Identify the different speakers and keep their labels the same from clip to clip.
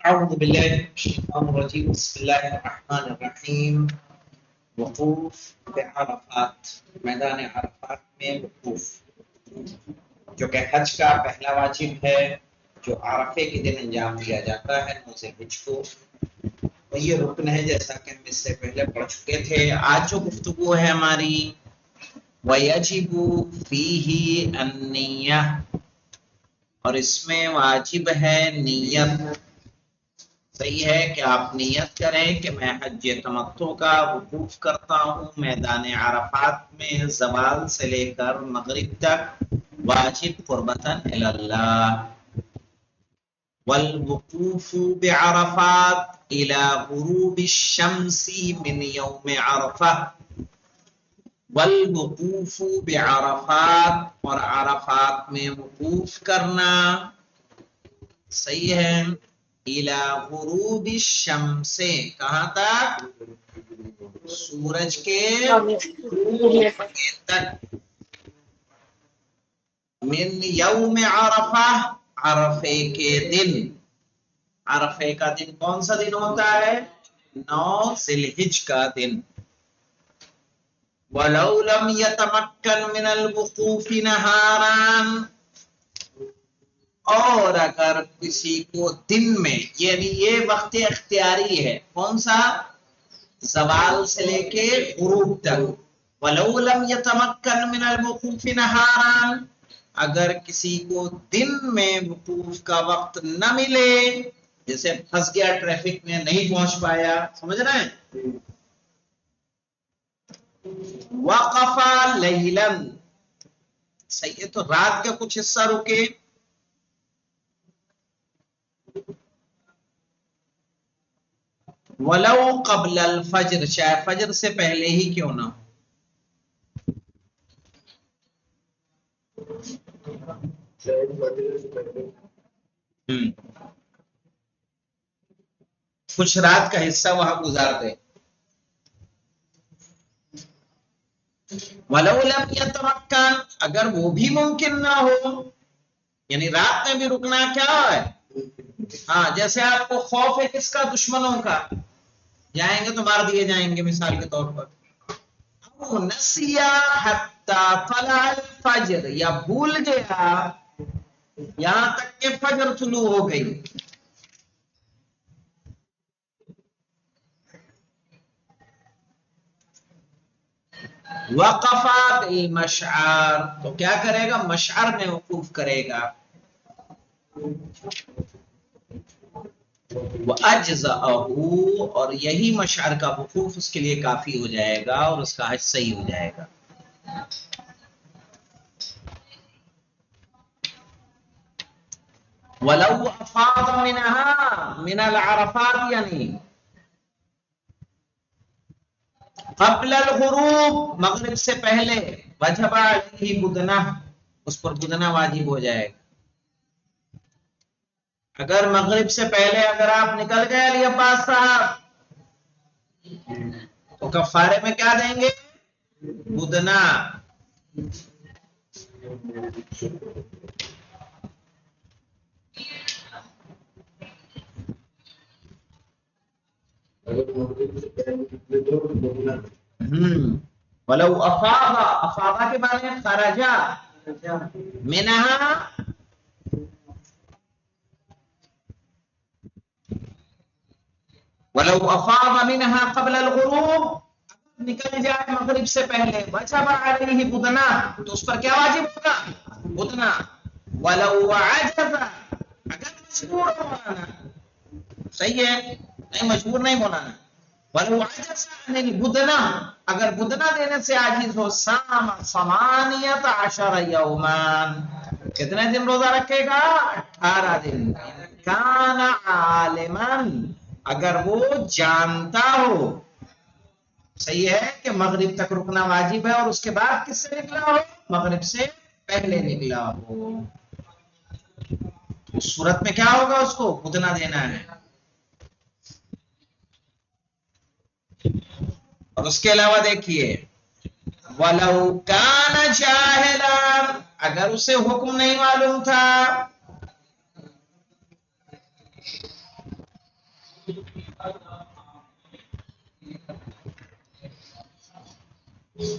Speaker 1: اعوذ باللہ من الشیطان الرجیم بسم اللہ الرحمن الرحیم وقوف بعرفات میدان عرفات میں وقوف جو کہ حج کا پہلا واجب ہے جو عرفے کے دن انجام دیا جاتا ہے نوز حج کو اور یہ رکن ہے جیسا کہ ہم اس سے پہلے پڑھ چکے تھے آج جو گفتگو ہے ہماری وَيَجِبُ فِيهِ النِّيَّةُ اور اس میں واجب ہے نیت صحیح ہے کہ آپ نیت کریں کہ میں حج تمتع کا وقوف کرتا ہوں میدان عرفات میں زوال سے لے کر مغرب تک واجب قربتاً الی اللہ والوقوف بعرفات الى غروب الشمس من یوم عرفہ والوقوف بعرفات اور عرفات میں وقوف کرنا صحیح ہے الى غروب الشمس کہاں تک سورج کے غروب تک من یوم عرفہ عرفے کے دن عرفے کا دن کون سا دن ہوتا ہے 9 ذی الحج کا دن وَلَوْ لَمْ يَتَمَكَّنْ مِنَ الْوُقُوفِ نَهَارًا اور اگر کسی کو دن میں یعنی یہ وقت اختیاری ہے کون سا زوال سے لے کے غروب تک وَلَوْ لَمْ يَتَمَكَّنْ مِنَ الْوُقُوفِ نَهَارًا اگر کسی کو دن میں وقوف کا وقت نہ ملے جیسے پھنس گیا ٹریفک میں نہیں پہنچ پایا سمجھ رہے ہیں وقفا لیلاً صحیح ہے تو رات کا کچھ حصہ رکے ولو قبل الفجر چاہے فجر سے پہلے ہی کیوں نہ کچھ رات کا حصہ وہاں گزار دے ولو لم يتمكن اگر وہ بھی ممکن نہ ہو یعنی رات میں بھی رکنا کیا ہے ہاں جیسے آپ کو خوف ہے کس کا دشمنوں کا جائیں گے تو مار دیے جائیں گے مثال کے طور پر نسیا حتی طلع الفجر یا بھول گیا یہاں تک کہ فجر طلوع ہو گئی وقفا بالمشعر تو کیا کرے گا مشعر میں وقوف کرے گا وَأَجْزَأَهُ اور یہی مشعر کا وقوف اس کے لیے کافی ہو جائے گا اور اس کا حج صحیح ہو جائے گا وَلَوْ أَفَاضَ مِنْهَا مِنَ الْعَرَفَاتِ یعنی قبل الغروب مغرب سے پہلے وجب علیہ بدنہ اس پر بدنہ واجب ہو جائے گا اگر مغرب سے پہلے اگر آپ نکل گئے علی عباس صاحب تو کفارے میں کیا دیں گے بدنہ ولو افاضا کے بارے میں خرجا منہا ولو افاض منها قبل الغروب نکل جائے مغرب سے پہلے وجب علیہ بدنا تو اس پر کیا واجب ہوگا بدنا ولو عجز اگر مجبور ہو مولانا صحیح ہے نہیں مجبور نہیں مولانا ولو عجز عن البدنا اگر بدنا دینے سے عاجز ہو سام 18 یومان کتنے دن روزہ رکھے گا 18 دن کان عالما اگر وہ جانتا ہو صحیح ہے کہ مغرب تک رکنا واجب ہے اور اس کے بعد کس سے نکلا ہو مغرب سے پہلے نکلا ہو اس صورت میں کیا ہوگا اس کو بدنہ دینا ہے اور اس کے علاوہ دیکھیے وَلَوْ كَانَ جَاهِلًا اگر اسے حکم نہیں معلوم تھا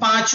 Speaker 1: 5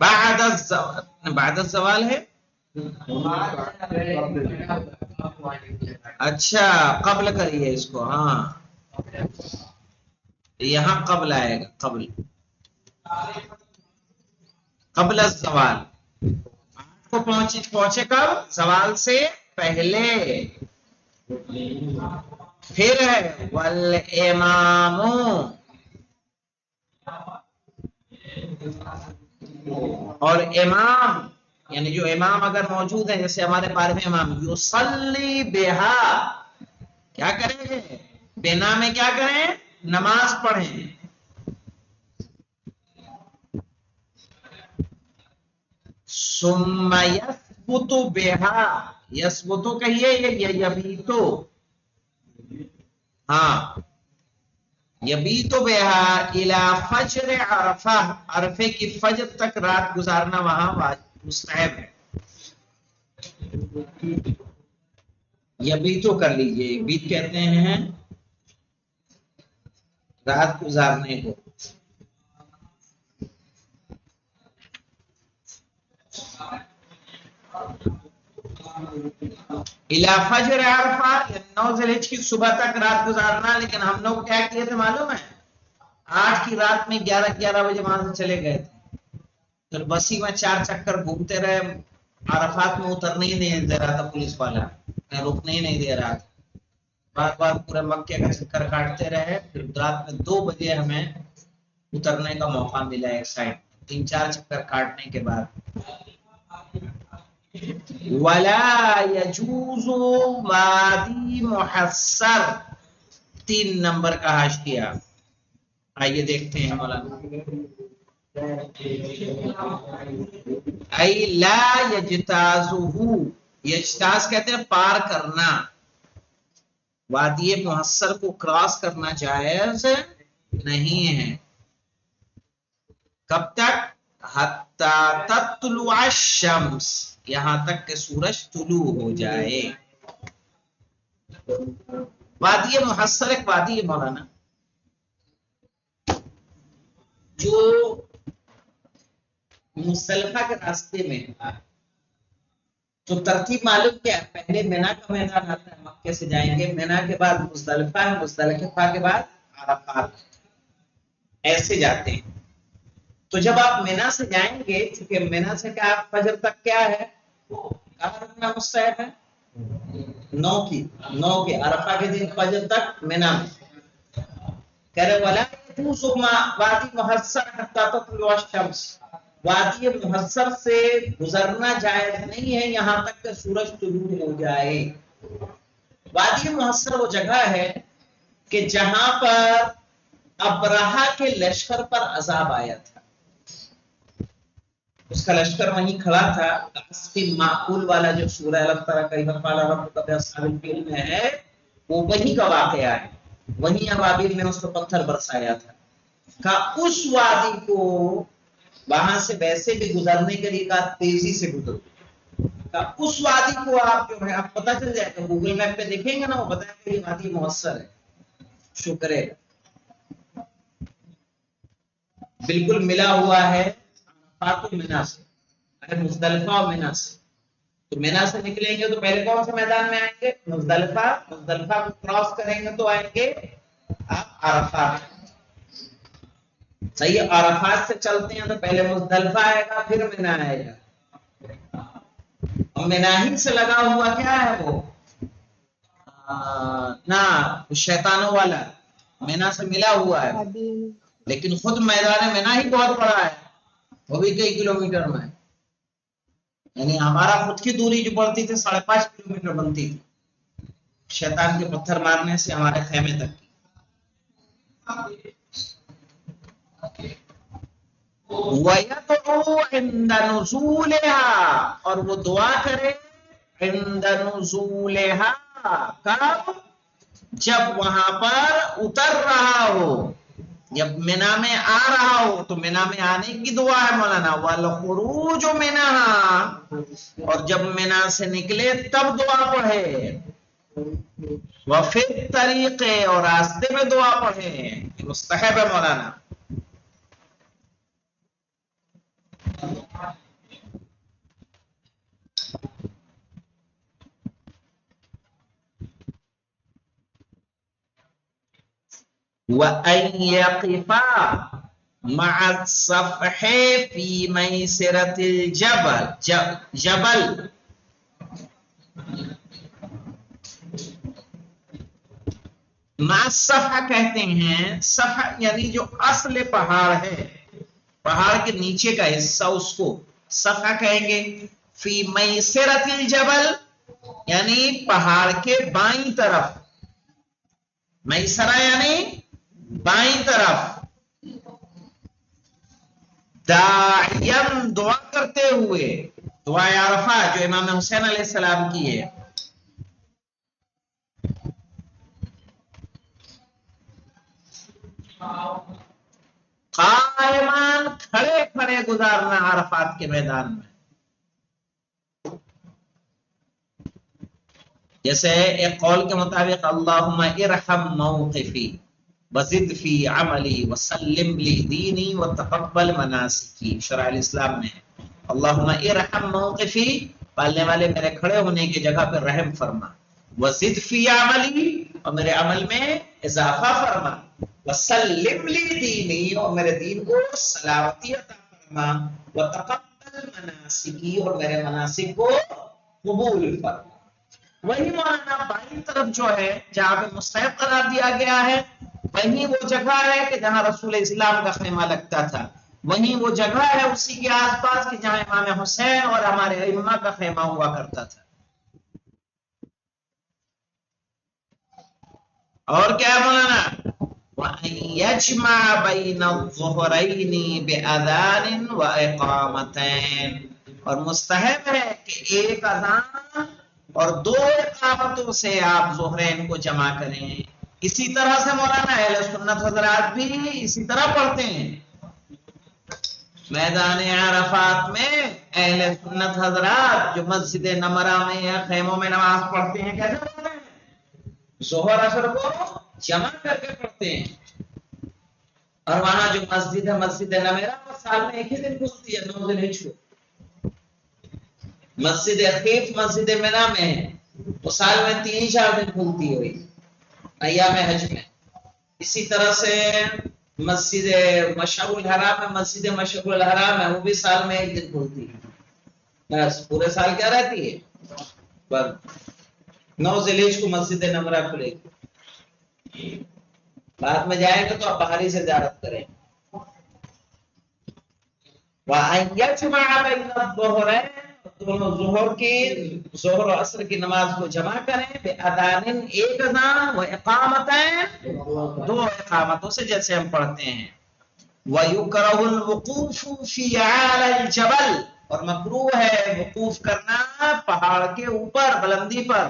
Speaker 1: بعد الزوال ہے، اچھا قبل کریے اس کو، ہاں یہاں قبل آئے گا، قبل الزوال کو پہنچے کب؟ زوال سے پہلے. پھر ہے والامام، اور امام یعنی جو امام اگر موجود ہے، جیسے ہمارے بارے میں امام یصلی بہا، کیا کریں؟ بنا میں کیا کریں؟ نماز پڑھیں. ثم یثبت بہا، یثبت کہیے یا یبیتو؟ ہاں یبیتو بہا الی فجر عرفہ، عرفے کی فجر تک رات گزارنا وہاں مستحب ہے. یبیتو کر لیجئے، یبیت کہتے ہیں رات گزارنے کو. الی فجر عرفہ، 9 ذی الحجہ کی صبح تک رات گزارنا. لیکن ہم لوگ کیا کیے تھے معلوم ہے؟ 8 کی رات میں 11 بجے وہاں سے چلے گئے تھے، پھر بسی میں 4 چکر گھومتے رہے. عرفات میں اترنے ہی نہیں دے رہا تھا پولیس والا، رکنے ہی نہیں دے رہا تھا. بار بار پورے مکے کا چکر کاٹتے رہے. پھر رات میں 2 بجے ہمیں اترنے کا موقع ملا ایک سائڈ، 3-4 چکر کاٹنے کے بعد. ولا يجوز وادی محصر، 3 نمبر کا حاشیہ. آئیے دیکھتے ہیں مولانا. ای لا یجتازہ، یجتاز کہتے ہیں پار کرنا. وادی محصر کو کراس کرنا جائز نہیں ہے. کب تک؟ حتی تطلع الشمس، یہاں تک کہ سورج طلوع ہو جائے. وادی محصر ایک وادی ہے مولانا، جو مزدلفہ کے راستے میں ہے. تو ترتیب معلوم کیا ہے؟ پہلے مینا کا میدان آتا ہے، مکے سے جائیں گے، مینا کے بعد مزدلفہ ہے، مزدلفہ کے بعد عرفات، ایسے جاتے ہیں. تو جب آپ مینا سے جائیں گے، چونکہ مینا سے کیا فجر تک کیا ہے؟ کہاں رکنا مستحب ہے؟ 9 کی عرفہ کے دن فجر تک مینا میں. کہہ رہے ولا يجوز وادی محصر حتى تطلع الشمس، وادی محصر سے گزرنا جائز نہیں ہے یہاں تک کہ سورج طلوع ہو جائے. وادی محصر وہ جگہ ہے کہ جہاں پر ابرہہ کے لشکر پر عذاب آیا تھا. اس کا لشکر وہیں کھڑا تھا. قصف معقول والا جو سورہ الم تری کیف فعل ربک باصحاب الفیل میں ہے، وہ وہیں کا واقعہ ہے. وہیں ابابیل نے اس کو پتھر برسایا تھا. کا اس وادی کو وہاں سے ویسے بھی گزرنے کے لیے کہا تیزی سے گزرو. کا اس وادی کو آپ جو ہے آپ پتہ چل جائے گا، گوگل میپ پہ دیکھیں گے نا، وہ بتائیں گے یہ وادی محصر ہے. شکر ہے بالکل ملا ہوا ہے عرفات و مینا سے، مزدلفہ اور مینا سے. تو مینا سے نکلیں گے تو پہلے کون سے میدان میں آئیں گے؟ مزدلفہ. مزدلفہ کو کراس کریں گے تو آئیں گے آپ عرفات. صحیح ہے، عرفات سے چلتے ہیں تو پہلے مزدلفہ آئے گا، پھر مینا آئے گا. اور مینا ہی سے لگا ہوا کیا ہے وہ نا شیطانوں والا، مینا سے ملا ہوا ہے. لیکن خود میدان مینا ہی بہت بڑا ہے، وہ بھی کئی کلومیٹر میں. یعنی ہمارا خود کی دوری جو پڑتی تھی 5.5 کلومیٹر بنتی تھی شیطان کے پتھر مارنے سے ہمارے خیمے تک کی. وَيَدْعُو عِنْدَ نُزُولِهَا، اور وہ دعا کرے عِنْدَ نُزُولِهَا، کب؟ جب وہاں پر اتر رہا ہو، جب مینا میں آ رہا ہو تو مینا میں آنے کی دعا ہے مولانا. وَالْخُرُوجُ مِنْهَا، اور جب مینا سے نکلے تب دعا پڑھے. وَفِي الطَّرِيقِ، اور راستے میں دعا پڑھے. مستحب ہے مولانا. وَأَن يَقِفَا مَعَ الصَّفْحِ فِي مَيْسِرَةِ الْجَبَلِ مع صفحہ کہتے ہیں، صفحہ یعنی جو اصل پہاڑ ہے، پہاڑ کے نیچے کا حصہ، اس کو صفحہ کہیں گے۔ فی میسرۃ الجبل یعنی پہاڑ کے بائیں طرف، میسرہ یعنی بائیں طرف، داعین دعا کرتے ہوئے، دعائے عرفہ جو امام حسین علیہ السلام کی ہے، قائمان کھڑے کھڑے گزارنا عرفات کے میدان میں۔ جیسے ایک قول کے مطابق اللہم ارحم موقفی وزد فی عملی وسلم لی دینی وتقبل مناسکی، شرع الاسلام میں اللہم ارحم موقفی، پالنے والے میرے کھڑے ہونے کی جگہ پر رحم فرما، وزد فی عملی اور میرے عمل میں اضافہ فرما، وسلم لی دینی اور میرے دین کو سلامتی عطا فرما، وتقبل مناسکی اور میرے مناسک کو قبول فرما۔ وہی مولانا بائیں طرف جو ہے جہاں پہ مستحب قرار دیا گیا ہے، وہیں وہ جگہ ہے کہ جہاں رسول اسلام کا خیمہ لگتا تھا، وہیں وہ جگہ ہے اسی کے آس پاس کہ جہاں امام حسین اور ہمارے ائمہ کا خیمہ ہوا کرتا تھا۔ اور کیا ہے مولانا؟ وَأَن يَجْمَعَ بَيْنَ الظُّهْرَيْنِ بِأَذَانٍ وَإِقَامَتَيْنِ، اور مستحب ہے کہ ایک اذان اور دو اقامتوں سے آپ ظہرین کو جمع کریں۔ اسی طرح سے مولانا اہل سنت حضرات بھی اسی طرح پڑھتے ہیں۔ میدان عرفات میں اہل سنت حضرات جو مسجد نمرہ میں یا خیموں میں نماز پڑھتے ہیں، کیسے پڑھتے ہیں؟ ظہر اثر کو جمع کر کے پڑھتے ہیں۔ اور وہاں جو مسجد ہے مسجد نمرہ، وہ سال میں ایک ہی دن کھلتی ہے، 9 ذی الحجہ کو۔ مسجد خیف مسجد منی میں ہے، وہ سال میں 3-4 دن کھلتی ہوئی ایام حج میں۔ اسی طرح سے مسجد مشعر الحرام میں، مسجد مشعر الحرام ہے، وہ بھی سال میں ایک دن کھلتی ہے، بس پورے سال کیا رہتی ہے؟ پر 9 ذی الحجہ کو مسجد نمرہ کھلے گی۔ بعد میں جائیں گے تو آپ باہری سے زیارت کریں۔ وَأَن يَجْمَعَ بَيْنَ الظُّهْرَيْنِ، دونوں ظہر و عصر کی نماز کو جمع کریں، بِأَذَانٍ ایک اذان، وَإِقَامَتَيْن دو اقامتوں سے، جیسے ہم پڑھتے ہیں۔ وَيُكْرَهُ الْوُقُوفُ فِي أَعْلَى الْجَبَلِ، اور مکروہ ہے وقوف کرنا پہاڑ کے اوپر، بلندی پر۔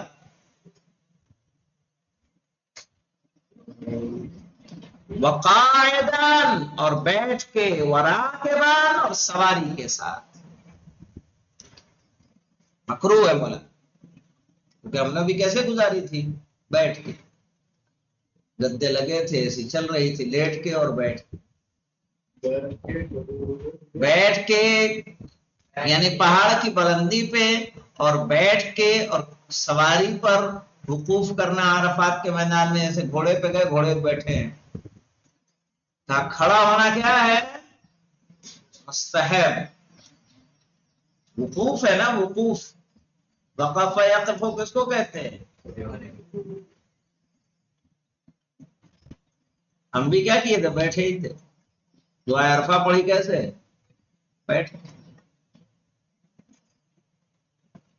Speaker 1: وقاعداً اور بیٹھ کے، وراکباً اور سواری کے ساتھ، مکروہ ہے مولا، کیونکہ ہم نے بھی کیسے گزاری تھی؟ بیٹھ کے، گدے لگے تھے، ایسی چل رہی تھی، لیٹ کے اور بیٹھ کے۔ بیٹھ کے یعنی پہاڑ کی بلندی پہ اور بیٹھ کے اور سواری پر وقوف کرنا عرفات کے میدان میں، جیسے گھوڑے پہ گئے، گھوڑے پہ بیٹھے ہیں۔ کھڑا ہونا کیا ہے؟ مستحب۔ وقوف ہے نا، وقوف، وقف یقف کس کو کہتے ہیں؟ ہم بھی کیا کیے تھے؟ بیٹھے ہی تھے۔ دعا عرفہ پڑھی کیسے؟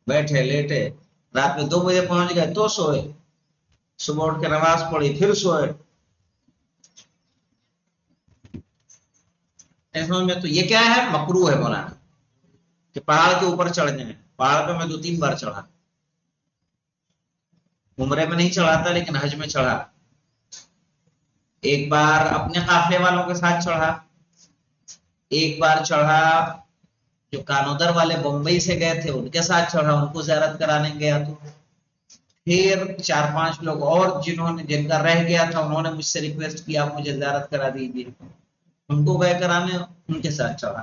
Speaker 1: بیٹھے لیٹے، رات میں 2 بجے پہنچ گئے تو سوئے، صبح اٹھ کے نماز پڑھی پھر سوئے۔ میں تو یہ کیا ہے؟ مکروہ ہے مولانا، کہ پہاڑ کے اوپر چڑھ جائیں۔ پہاڑ پہ میں 2-3 بار چڑھا، عمرے میں نہیں چڑھا تھا لیکن حج میں چڑھا۔ ایک بار اپنے قافلے والوں کے ساتھ چڑھا، ایک بار چڑھا جو کانودر والے بمبئی سے گئے تھے ان کے ساتھ چڑھا، ان کو زیارت کرانے گیا تو۔ پھر 4-5 لوگ اور جن کا رہ گیا تھا، انہوں نے مجھ سے ریکویسٹ کیا مجھے زیارت کرا دیجیے، ان کو گئے کرانے، ان کے ساتھ چڑھا۔